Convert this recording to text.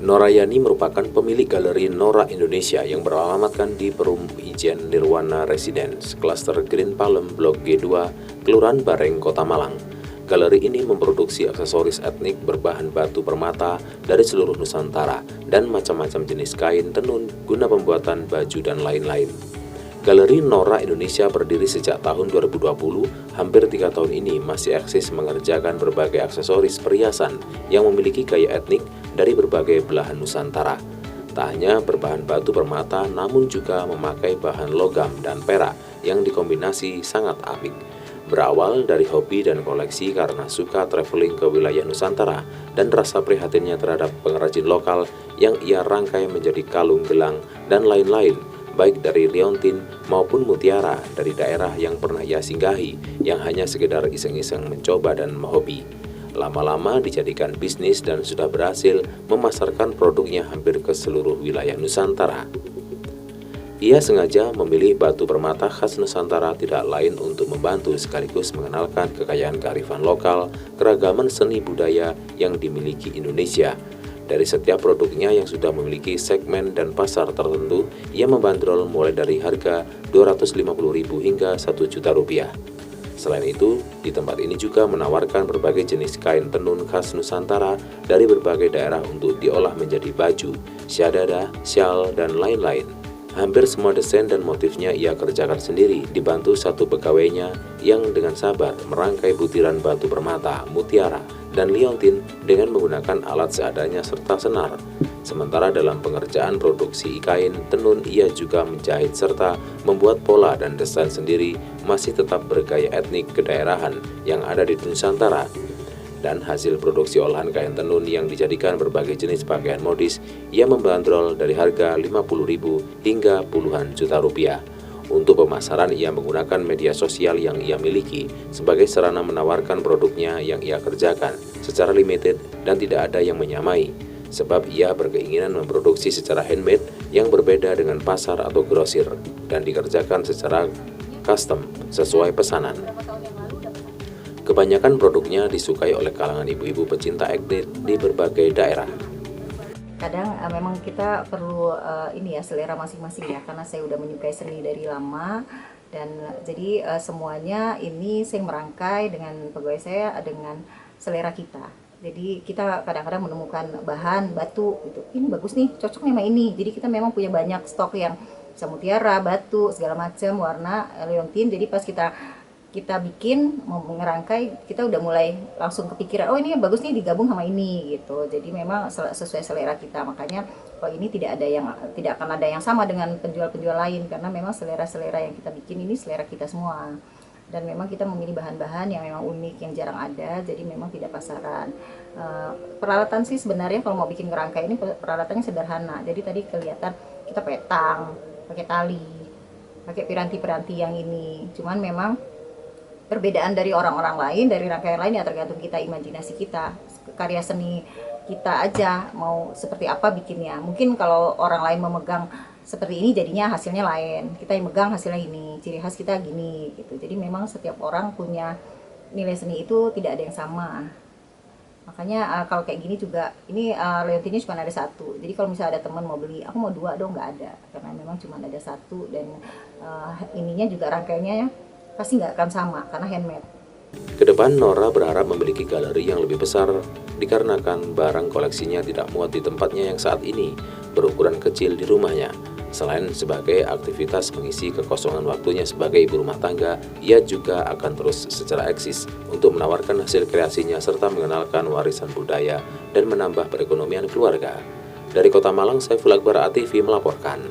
Norayani merupakan pemilik galeri Nora Indonesia yang beralamatkan di Perum Ijen Nirwana Residence, Klaster Green Palem, Blok G2, Kelurahan Bareng, Kota Malang. Galeri ini memproduksi aksesoris etnik berbahan batu permata dari seluruh Nusantara dan macam-macam jenis kain tenun guna pembuatan baju dan lain-lain. Galeri Nora Indonesia berdiri sejak tahun 2020, hampir 3 tahun ini masih eksis mengerjakan berbagai aksesoris perhiasan yang memiliki gaya etnik dari berbagai belahan Nusantara. Tak hanya berbahan batu permata, namun juga memakai bahan logam dan perak yang dikombinasi sangat apik. Berawal dari hobi dan koleksi karena suka traveling ke wilayah Nusantara dan rasa prihatinnya terhadap pengrajin lokal yang ia rangkai menjadi kalung gelang dan lain-lain, baik dari liontin maupun mutiara dari daerah yang pernah ia singgahi yang hanya sekedar iseng-iseng mencoba dan mehobi. Lama-lama dijadikan bisnis dan sudah berhasil memasarkan produknya hampir ke seluruh wilayah Nusantara. Ia sengaja memilih batu permata khas Nusantara tidak lain untuk membantu sekaligus mengenalkan kekayaan kearifan lokal, keragaman seni budaya yang dimiliki Indonesia. Dari setiap produknya yang sudah memiliki segmen dan pasar tertentu, ia membandrol mulai dari harga Rp250.000 hingga Rp1.000.000. Selain itu, di tempat ini juga menawarkan berbagai jenis kain tenun khas Nusantara dari berbagai daerah untuk diolah menjadi baju, syadada, syal, dan lain-lain. Hampir semua desain dan motifnya ia kerjakan sendiri, dibantu satu pegawainya yang dengan sabar merangkai butiran batu permata, mutiara, dan liontin dengan menggunakan alat seadanya serta senar. Sementara dalam pengerjaan produksi kain tenun, ia juga menjahit serta membuat pola dan desain sendiri, masih tetap bergaya etnik kedaerahan yang ada di Nusantara. Dan hasil produksi olahan kain tenun yang dijadikan berbagai jenis pakaian modis, ia membandrol dari harga Rp50.000 hingga puluhan juta rupiah. Untuk pemasaran, ia menggunakan media sosial yang ia miliki sebagai sarana menawarkan produknya yang ia kerjakan secara limited dan tidak ada yang menyamai, sebab ia berkeinginan memproduksi secara handmade yang berbeda dengan pasar atau grosir dan dikerjakan secara custom sesuai pesanan. Kebanyakan produknya disukai oleh kalangan ibu-ibu pecinta etnik di berbagai daerah. Kadang memang kita perlu selera masing-masing ya, karena saya udah menyukai seni dari lama dan jadi semuanya ini saya merangkai dengan pegawai saya dengan selera kita. Jadi kita kadang-kadang menemukan bahan batu gitu, ini bagus nih, cocok nih sama ini. Jadi kita memang punya banyak stok yang bisa mutiara, batu, segala macam, warna, liontin. Jadi pas kita bikin mau ngerangkai, kita udah mulai langsung kepikiran, oh ini bagus nih digabung sama ini gitu. Jadi memang sesuai selera kita. Makanya kalau ini tidak akan ada yang sama dengan penjual-penjual lain, karena memang selera-selera yang kita bikin ini selera kita semua. Dan memang kita memilih bahan-bahan yang memang unik, yang jarang ada, jadi memang tidak pasaran. Peralatan sih sebenarnya kalau mau bikin ngerangkai ini peralatannya sederhana. Jadi tadi kelihatan kita petang, pakai tali, pakai piranti-piranti yang ini. Cuman memang perbedaan dari orang-orang lain, dari rangkaian lain ya tergantung kita, imajinasi kita, karya seni kita aja mau seperti apa bikinnya. Mungkin kalau orang lain memegang seperti ini jadinya hasilnya lain, kita yang megang hasilnya ini, ciri khas kita gini gitu. Jadi memang setiap orang punya nilai seni itu tidak ada yang sama. Makanya kalau kayak gini juga, ini liontinnya cuma ada satu. Jadi kalau misalnya ada teman mau beli, aku mau 2 dong, nggak ada, karena memang cuma ada satu. Dan ininya juga rangkaiannya ya pasti nggak akan sama karena handmade. Kedepan, Nora berharap memiliki galeri yang lebih besar dikarenakan barang koleksinya tidak muat di tempatnya yang saat ini berukuran kecil di rumahnya. Selain sebagai aktivitas mengisi kekosongan waktunya sebagai ibu rumah tangga, ia juga akan terus secara eksis untuk menawarkan hasil kreasinya serta mengenalkan warisan budaya dan menambah perekonomian keluarga. Dari Kota Malang, Saiful Akbar ATV melaporkan.